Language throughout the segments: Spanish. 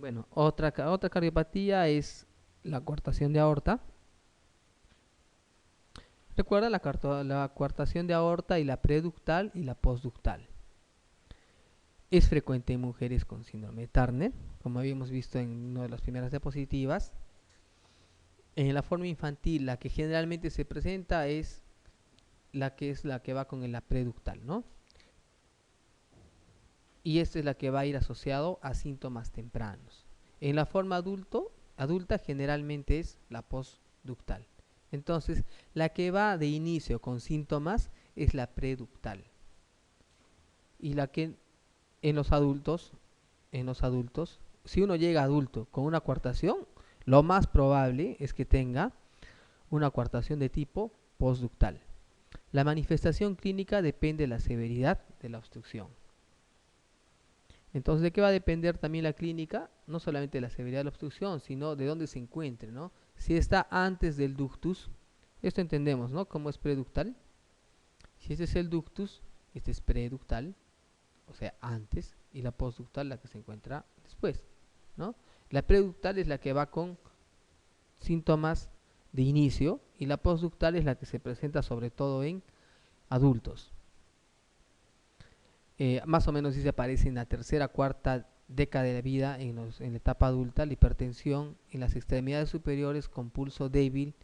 Bueno, otra cardiopatía es la coartación de aorta. Recuerda la coartación de aorta y la preductal y la postductal. Es frecuente en mujeres con síndrome de Turner, como habíamos visto en una de las primeras diapositivas. En la forma infantil, la que generalmente se presenta es la que va con la preductal, ¿no? Y esta es la que va a ir asociado a síntomas tempranos. En la forma adulta generalmente es la postductal. Entonces, la que va de inicio con síntomas es la preductal. Y la que en los adultos, si uno llega adulto con una coartación, lo más probable es que tenga una coartación de tipo postductal. La manifestación clínica depende de la severidad de la obstrucción. Entonces, ¿de qué va a depender también la clínica? No solamente de la severidad de la obstrucción, sino de dónde se encuentre, ¿no? Si está antes del ductus, esto entendemos, ¿no? Como es preductal. Si este es el ductus, este es preductal, o sea, antes, y la postductal la que se encuentra después, ¿no? La preductal es la que va con síntomas de inicio y la postductal es la que se presenta sobre todo en adultos. Más o menos si se aparece en la tercera, cuarta década de la vida, en la etapa adulta, la hipertensión en las extremidades superiores con pulso débil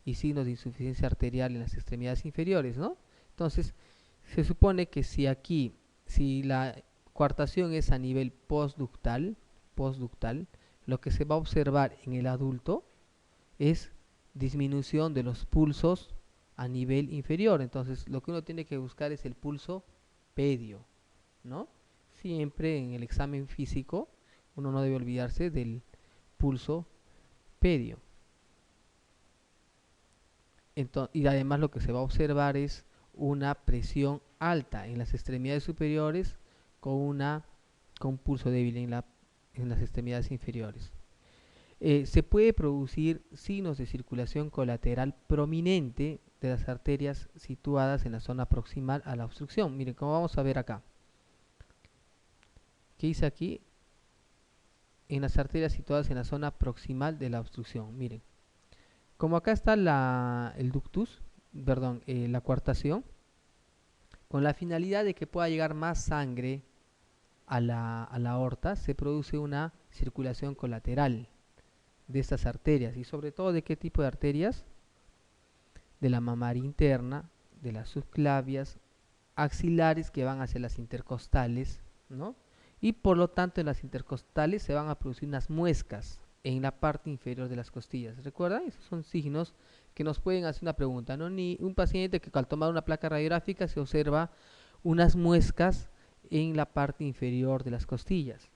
y signos de insuficiencia arterial en las extremidades inferiores, ¿no? Entonces, se supone que si la coartación es a nivel postductal, lo que se va a observar en el adulto es disminución de los pulsos a nivel inferior. Entonces, lo que uno tiene que buscar es el pulso pedio, ¿no? Siempre en el examen físico uno no debe olvidarse del pulso pedio. Y además lo que se va a observar es una presión alta en las extremidades superiores con pulso débil en las extremidades inferiores. Se puede producir signos de circulación colateral prominente de las arterias situadas en la zona proximal a la obstrucción. Miren, como vamos a ver acá. ¿Qué dice aquí? En las arterias situadas en la zona proximal de la obstrucción. Miren, como acá está el ductus, perdón, la coartación, con la finalidad de que pueda llegar más sangre a la aorta, se produce una circulación colateral de estas arterias. Y sobre todo, ¿de qué tipo de arterias? De la mamaria interna, de las subclavias, axilares que van hacia las intercostales, ¿no? Y por lo tanto en las intercostales se van a producir unas muescas en la parte inferior de las costillas. ¿Recuerdan? Esos son signos que nos pueden hacer una pregunta, ¿no? Ni un paciente que al tomar una placa radiográfica se observa unas muescas en la parte inferior de las costillas.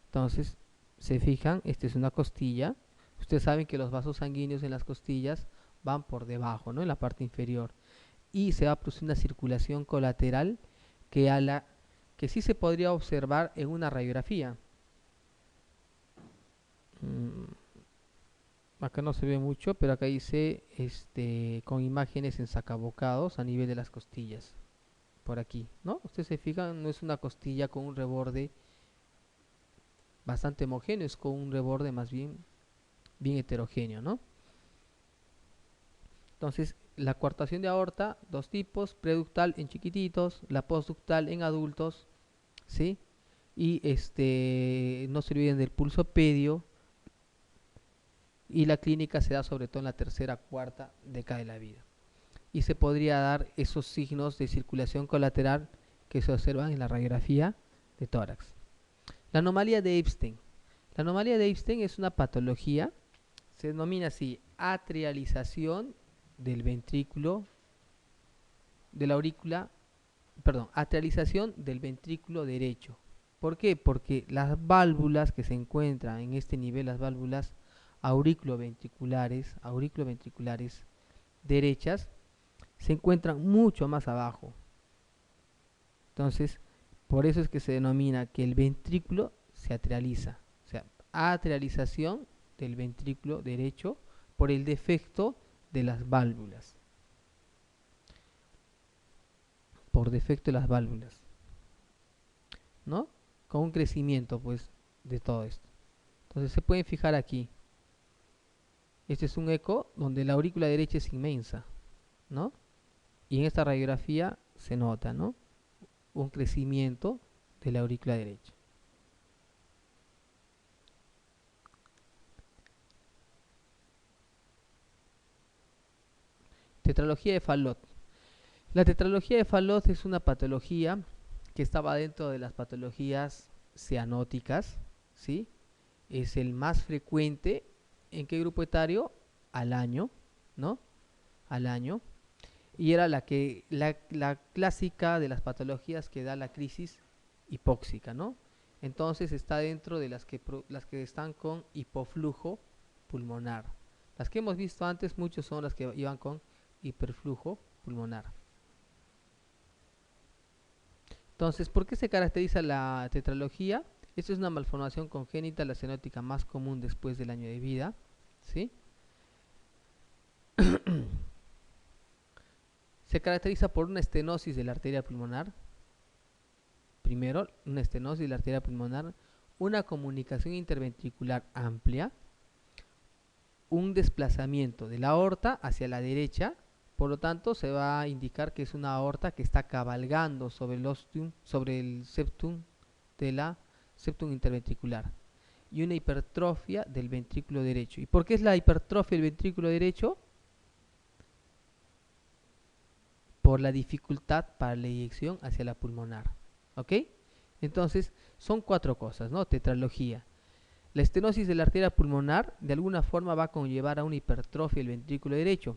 Entonces, se fijan, esta es una costilla. Ustedes saben que los vasos sanguíneos en las costillas van por debajo, ¿no? En la parte inferior. Y se va a producir una circulación colateral que sí se podría observar en una radiografía. Acá no se ve mucho, pero acá dice con imágenes en sacabocados a nivel de las costillas. Por aquí, ¿no? Ustedes se fijan, no es una costilla con un reborde bastante homogéneo, es con un reborde más bien heterogéneo, ¿no? Entonces, la coartación de aorta, dos tipos, preductal en chiquititos, la postductal en adultos, ¿sí? Y no se olviden del pulso pedio, y la clínica se da sobre todo en la tercera, cuarta década de la vida. Y se podría dar esos signos de circulación colateral que se observan en la radiografía de tórax. La anomalía de Epstein. La anomalía de Epstein es una patología, se denomina así, atrialización del ventrículo, de la aurícula, perdón, atrialización del ventrículo derecho. ¿Por qué? Porque las válvulas que se encuentran en este nivel, las válvulas auriculoventriculares derechas, se encuentran mucho más abajo. Entonces, por eso es que se denomina que el ventrículo se atrializa. O sea, atrialización del ventrículo derecho por el defecto de las válvulas. Por defecto de las válvulas, ¿no? Con un crecimiento, pues, de todo esto. Entonces se pueden fijar aquí. Este es un eco donde la aurícula derecha es inmensa, ¿no? Y en esta radiografía se nota, ¿no? Un crecimiento de la aurícula derecha. Tetralogía de Fallot. La tetralogía de Fallot es una patología que estaba dentro de las patologías cianóticas, ¿sí? Es el más frecuente. ¿En qué grupo etario? Al año, ¿no? Al año. Y era la clásica de las patologías que da la crisis hipóxica, ¿no? Entonces está dentro de las que están con hipoflujo pulmonar. Las que hemos visto antes, muchos son las que iban con hiperflujo pulmonar. Entonces, ¿por qué se caracteriza la tetralogía? Esto es una malformación congénita, la cianótica más común después del año de vida, ¿sí? Se caracteriza por una estenosis de la arteria pulmonar. Primero, una estenosis de la arteria pulmonar, una comunicación interventricular amplia, un desplazamiento de la aorta hacia la derecha. Por lo tanto, se va a indicar que es una aorta que está cabalgando sobre el septum de la septum interventricular, y una hipertrofia del ventrículo derecho. ¿Y por qué es la hipertrofia del ventrículo derecho? Por la dificultad para la eyección hacia la pulmonar. ¿Ok? Entonces, son 4 cosas, ¿no? Tetralogía. La estenosis de la arteria pulmonar de alguna forma va a conllevar a una hipertrofia del ventrículo derecho,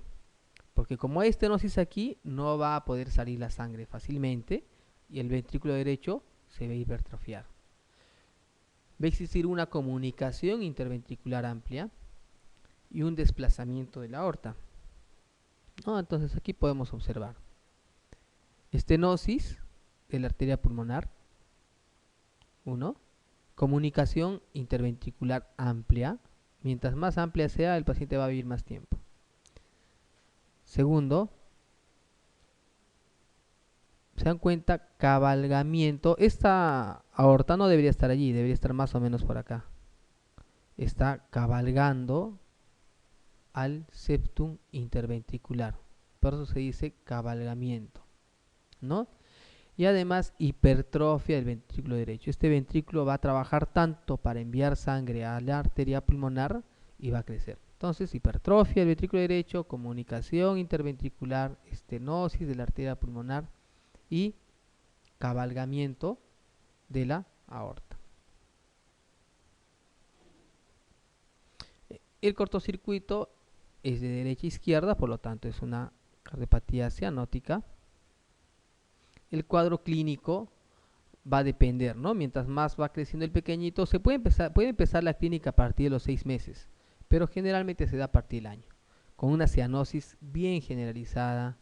porque como hay estenosis aquí, no va a poder salir la sangre fácilmente y el ventrículo derecho se va a hipertrofiar. Va a existir una comunicación interventricular amplia y un desplazamiento de la aorta, ¿no? Entonces aquí podemos observar estenosis de la arteria pulmonar, 1. Comunicación interventricular amplia. Mientras más amplia sea, el paciente va a vivir más tiempo. Segundo, se dan cuenta, cabalgamiento. Esta aorta no debería estar allí, debería estar más o menos por acá. Está cabalgando al septum interventricular. Por eso se dice cabalgamiento, ¿no? Y además hipertrofia del ventrículo derecho. Este ventrículo va a trabajar tanto para enviar sangre a la arteria pulmonar y va a crecer. Entonces, hipertrofia del ventrículo derecho, comunicación interventricular, estenosis de la arteria pulmonar y cabalgamiento de la aorta. El cortocircuito es de derecha a izquierda, por lo tanto es una cardiopatía cianótica. El cuadro clínico va a depender, ¿no? Mientras más va creciendo el pequeñito, puede empezar la clínica a partir de los 6 meses, pero generalmente se da a partir del año, con una cianosis bien generalizada,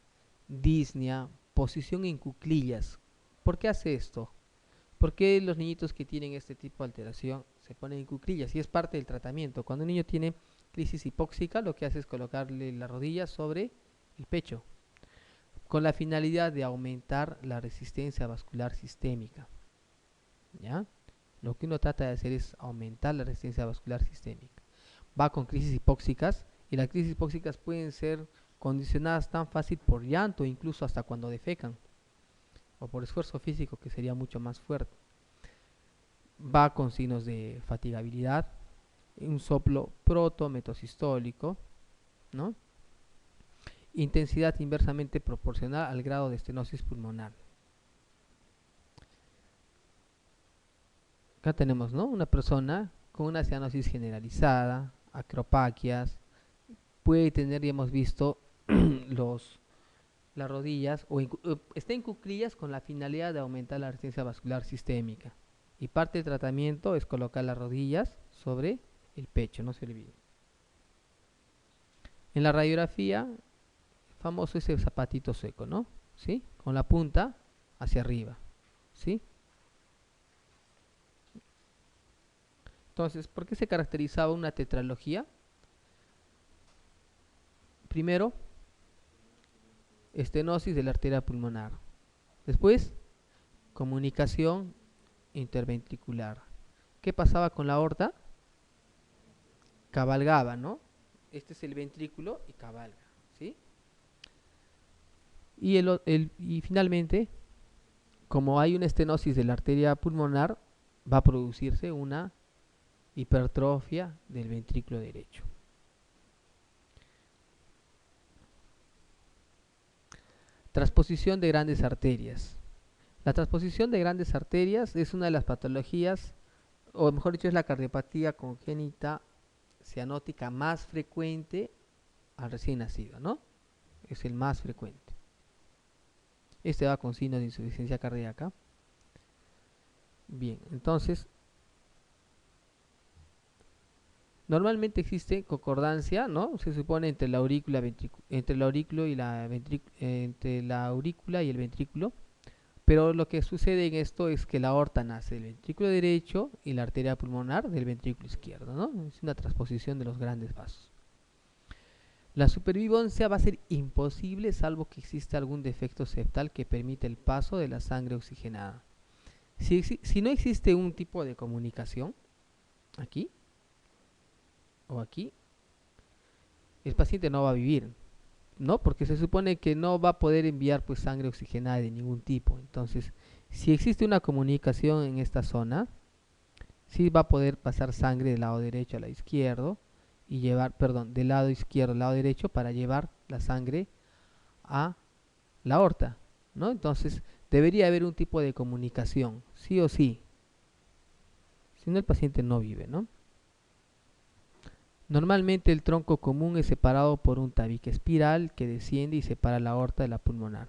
disnea, posición en cuclillas. ¿Por qué hace esto? ¿Por qué los niñitos que tienen este tipo de alteración se ponen en cuclillas? Y es parte del tratamiento. Cuando un niño tiene crisis hipóxica, lo que hace es colocarle la rodilla sobre el pecho, con la finalidad de aumentar la resistencia vascular sistémica, ¿ya? Lo que uno trata de hacer es aumentar la resistencia vascular sistémica. Va con crisis hipóxicas, y las crisis hipóxicas pueden ser condicionadas tan fácil por llanto, incluso hasta cuando defecan, o por esfuerzo físico, que sería mucho más fuerte. Va con signos de fatigabilidad, un soplo protometosistólico, ¿no? Intensidad inversamente proporcional al grado de estenosis pulmonar. Acá tenemos, ¿no?, una persona con una cianosis generalizada, acropaquias, puede tener, ya hemos visto, las rodillas, está en cuclillas con la finalidad de aumentar la resistencia vascular sistémica. Y parte del tratamiento es colocar las rodillas sobre el pecho, no se olvide. En la radiografía, famoso ese zapatito seco, ¿no? ¿Sí? Con la punta hacia arriba, ¿sí? Entonces, ¿por qué se caracterizaba una tetralogía? Primero, estenosis de la arteria pulmonar. Después, comunicación interventricular. ¿qué pasaba con la aorta? Cabalgaba, ¿no? Este es el ventrículo y cabalga, ¿sí? Y finalmente, como hay una estenosis de la arteria pulmonar, va a producirse una hipertrofia del ventrículo derecho. Transposición de grandes arterias. La transposición de grandes arterias es una de las patologías, o mejor dicho, es la cardiopatía congénita cianótica más frecuente al recién nacido, ¿no? Es el más frecuente. Este va con signos de insuficiencia cardíaca. Bien, entonces, normalmente existe concordancia, ¿no? Se supone entre la aurícula, entre la aurícula y entre la aurícula y el ventrículo. Pero lo que sucede en esto es que la aorta nace del ventrículo derecho y la arteria pulmonar del ventrículo izquierdo, ¿no? Es una transposición de los grandes vasos. La supervivencia va a ser imposible salvo que exista algún defecto septal que permita el paso de la sangre oxigenada. Si no existe un tipo de comunicación, aquí o aquí, el paciente no va a vivir, ¿no? Porque se supone que no va a poder enviar pues sangre oxigenada de ningún tipo. Entonces, si existe una comunicación en esta zona, sí va a poder pasar sangre del lado derecho al lado izquierdo y llevar, perdón, del lado izquierdo al lado derecho para llevar la sangre a la aorta, ¿no? Entonces, debería haber un tipo de comunicación, sí o sí. Si no, el paciente no vive, ¿no? Normalmente el tronco común es separado por un tabique espiral que desciende y separa la aorta de la pulmonar.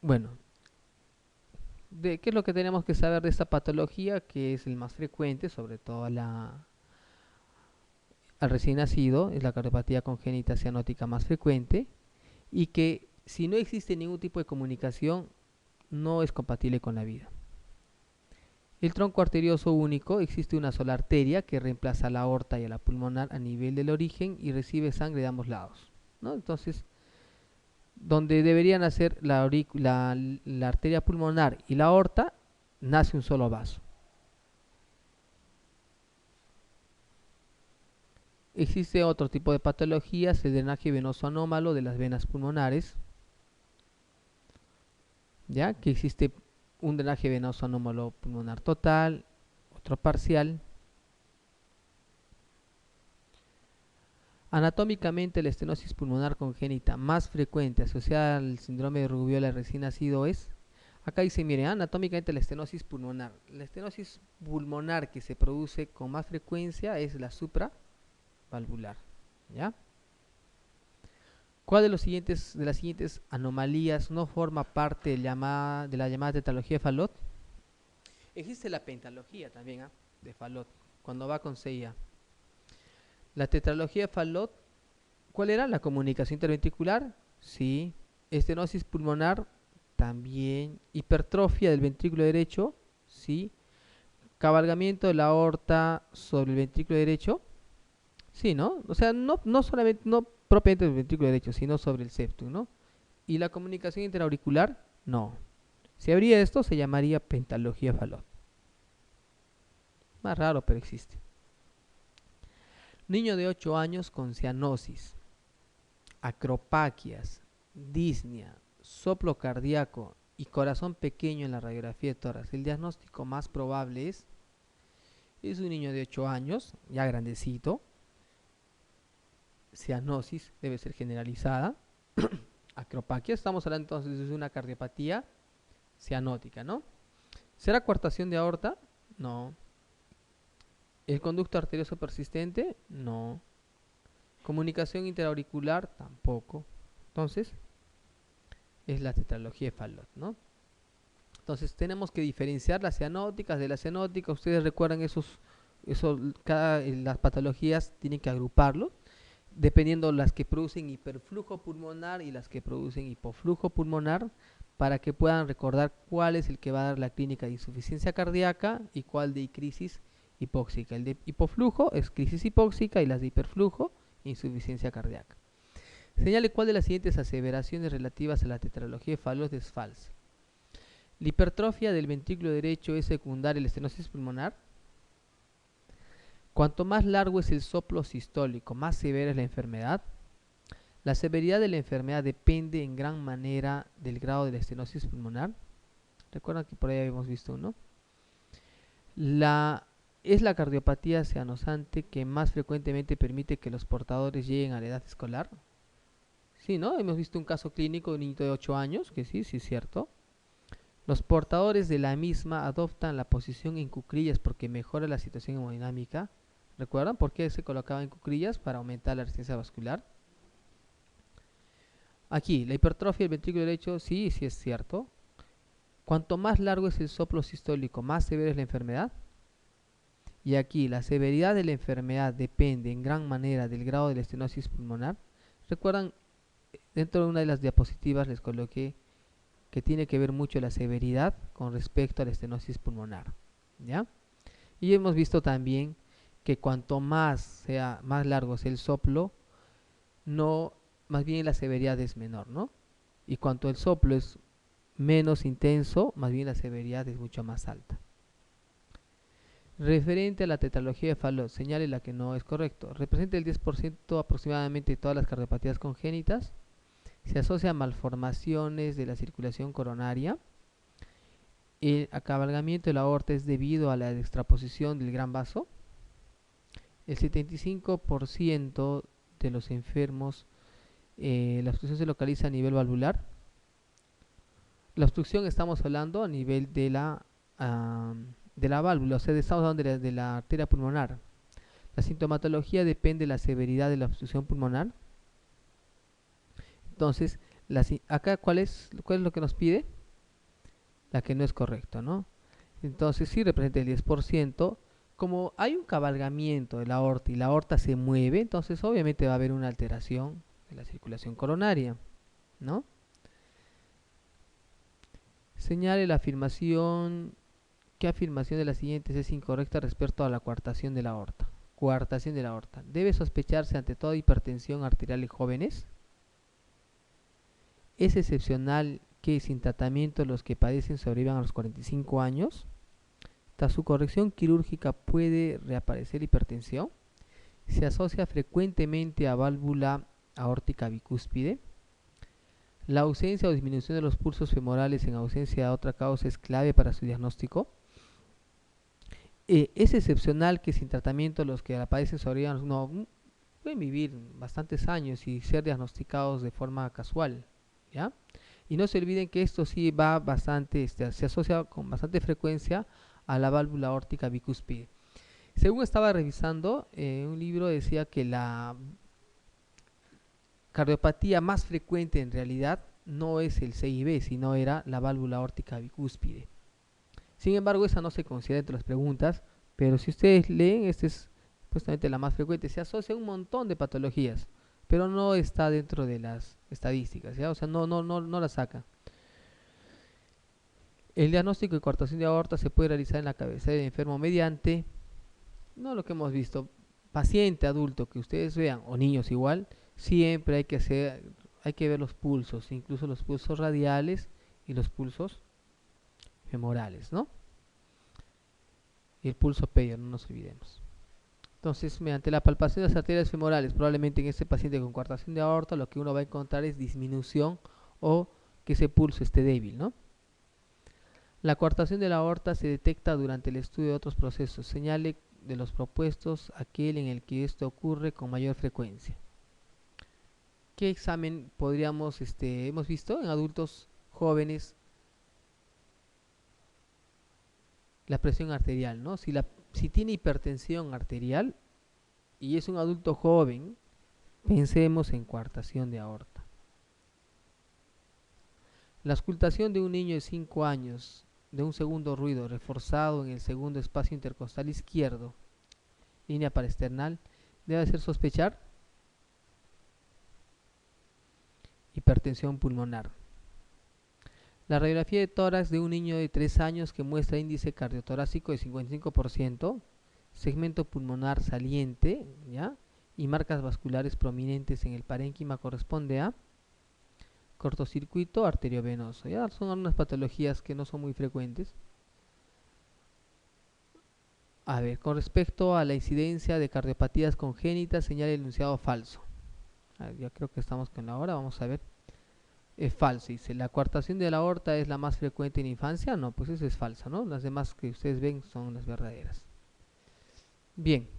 Bueno, ¿qué es lo que tenemos que saber de esta patología? Que es el más frecuente, sobre todo al recién nacido, es la cardiopatía congénita cianótica más frecuente, y que si no existe ningún tipo de comunicación, no es compatible con la vida. El tronco arterioso único, existe una sola arteria que reemplaza a la aorta y a la pulmonar a nivel del origen y recibe sangre de ambos lados, ¿no? Entonces, donde deberían nacer la arteria pulmonar y la aorta, nace un solo vaso. Existe otro tipo de patologías, el drenaje venoso anómalo de las venas pulmonares, ya que existe un drenaje venoso anómalo pulmonar total, otro parcial. Anatómicamente, la estenosis pulmonar congénita más frecuente asociada al síndrome de rubiola recién nacido es, acá dice, miren, anatómicamente la estenosis pulmonar. La estenosis pulmonar que se produce con más frecuencia es la supravalvular, ¿ya? ¿Cuál de las siguientes anomalías no forma parte de la llamada tetralogía de Fallot? Existe la pentalogía también, de Fallot, cuando va con CIA. La tetralogía de Fallot, ¿cuál era? La comunicación interventricular, sí. Estenosis pulmonar, también. Hipertrofia del ventrículo derecho, sí. Cabalgamiento de la aorta sobre el ventrículo derecho, sí, ¿no? O sea, no solamente, no propiamente del ventrículo derecho, sino sobre el septum, ¿no? Y la comunicación interauricular, no. Si habría esto, se llamaría pentalogía Fallot. Más raro, pero existe. Niño de 8 años con cianosis, acropaquias, disnea, soplo cardíaco y corazón pequeño en la radiografía de tórax. El diagnóstico más probable es un niño de 8 años, ya grandecito. Cianosis debe ser generalizada. Acropaquia, estamos hablando entonces de una cardiopatía cianótica, ¿no? ¿Será coartación de aorta? No. ¿El conducto arterioso persistente? No. ¿Comunicación interauricular? Tampoco. Entonces, es la tetralogía de Fallot, ¿no? Entonces, tenemos que diferenciar las cianóticas de las cianóticas. Ustedes recuerdan las patologías tienen que agruparlo, dependiendo las que producen hiperflujo pulmonar y las que producen hipoflujo pulmonar, para que puedan recordar cuál es el que va a dar la clínica de insuficiencia cardíaca y cuál de crisis hipóxica. El de hipoflujo es crisis hipóxica y las de hiperflujo, insuficiencia cardíaca. Señale cuál de las siguientes aseveraciones relativas a la tetralogía de Fallot es falsa. La hipertrofia del ventrículo derecho es secundaria a la estenosis pulmonar. Cuanto más largo es el soplo sistólico, más severa es la enfermedad. La severidad de la enfermedad depende en gran manera del grado de la estenosis pulmonar. Recuerdan que por ahí habíamos visto uno. Es la cardiopatía cianosante que más frecuentemente permite que los portadores lleguen a la edad escolar. Sí, ¿no? Hemos visto un caso clínico de un niño de 8 años, que sí, sí es cierto. Los portadores de la misma adoptan la posición en cuclillas porque mejora la situación hemodinámica. ¿Recuerdan por qué se colocaba en cuclillas? Para aumentar la resistencia vascular. Aquí, la hipertrofia del ventrículo derecho, sí, sí es cierto. Cuanto más largo es el soplo sistólico, más severa es la enfermedad. Y aquí, la severidad de la enfermedad depende en gran manera del grado de la estenosis pulmonar. Recuerdan, dentro de una de las diapositivas les coloqué que tiene que ver mucho la severidad con respecto a la estenosis pulmonar, ¿ya? Y hemos visto también que cuanto más largo es el soplo, más bien la severidad es menor, ¿no? Y cuanto el soplo es menos intenso, más bien la severidad es mucho más alta. Referente a la tetralogía de Fallot, señale la que no es correcto. Representa el 10% aproximadamente de todas las cardiopatías congénitas. Se asocia a malformaciones de la circulación coronaria. El acabalgamiento de la aorta es debido a la extraposición del gran vaso. El 75% de los enfermos, la obstrucción se localiza a nivel valvular. La obstrucción estamos hablando a nivel de la válvula, o sea, estamos hablando de la arteria pulmonar. La sintomatología depende de la severidad de la obstrucción pulmonar. Entonces, acá, ¿cuál es lo que nos pide? La que no es correcto, ¿no? Entonces, sí representa el 10%. Como hay un cabalgamiento de la aorta y la aorta se mueve, entonces obviamente va a haber una alteración de la circulación coronaria, ¿no? Señale la afirmación. ¿Qué afirmación de las siguientes es incorrecta respecto a la coartación de la aorta? Coartación de la aorta. ¿Debe sospecharse ante toda hipertensión arterial en jóvenes? ¿Es excepcional que sin tratamiento los que padecen sobrevivan a los 45 años? Tras su corrección quirúrgica puede reaparecer hipertensión. Se asocia frecuentemente a válvula aórtica bicúspide. La ausencia o disminución de los pulsos femorales en ausencia de otra causa es clave para su diagnóstico. Es excepcional que sin tratamiento los que la padecen sobrevivan, no, pueden vivir bastantes años y ser diagnosticados de forma casual, ¿ya? Y no se olviden que esto sí va bastante, se asocia con bastante frecuencia a la válvula aórtica bicúspide. Según estaba revisando, un libro decía que la cardiopatía más frecuente en realidad no es el CIB, sino era la válvula aórtica bicúspide. Sin embargo, esa no se considera entre las preguntas, pero si ustedes leen, esta es justamente la más frecuente. Se asocia a un montón de patologías, pero no está dentro de las estadísticas, ¿ya? O sea, no la saca. El diagnóstico de coartación de aorta se puede realizar en la cabecera del enfermo mediante, no lo que hemos visto, paciente adulto que ustedes vean, o niños igual, siempre hay que ver los pulsos, incluso los pulsos radiales y los pulsos femorales, ¿no? Y el pulso pedio, no nos olvidemos. Entonces, mediante la palpación de las arterias femorales, probablemente en este paciente con coartación de aorta, lo que uno va a encontrar es disminución o que ese pulso esté débil, ¿no? La coartación de la aorta se detecta durante el estudio de otros procesos. Señale de los propuestos aquel en el que esto ocurre con mayor frecuencia. ¿Qué examen hemos visto en adultos jóvenes? La presión arterial, ¿no? Si tiene hipertensión arterial y es un adulto joven, pensemos en coartación de aorta. La auscultación de un niño de 5 años de un segundo ruido reforzado en el segundo espacio intercostal izquierdo, línea parasternal, debe hacer sospechar hipertensión pulmonar. La radiografía de tórax de un niño de 3 años que muestra índice cardiotorácico de 55%, segmento pulmonar saliente, ¿ya? y marcas vasculares prominentes en el parénquima corresponde a cortocircuito arteriovenoso. Ya son algunas patologías que no son muy frecuentes. A ver, con respecto a la incidencia de cardiopatías congénitas, señala el enunciado falso. A ver, ya creo que estamos con la hora, vamos a ver. Es falso, dice, ¿la coartación de la aorta es la más frecuente en infancia? No, pues eso es falsa, ¿no? Las demás que ustedes ven son las verdaderas. Bien,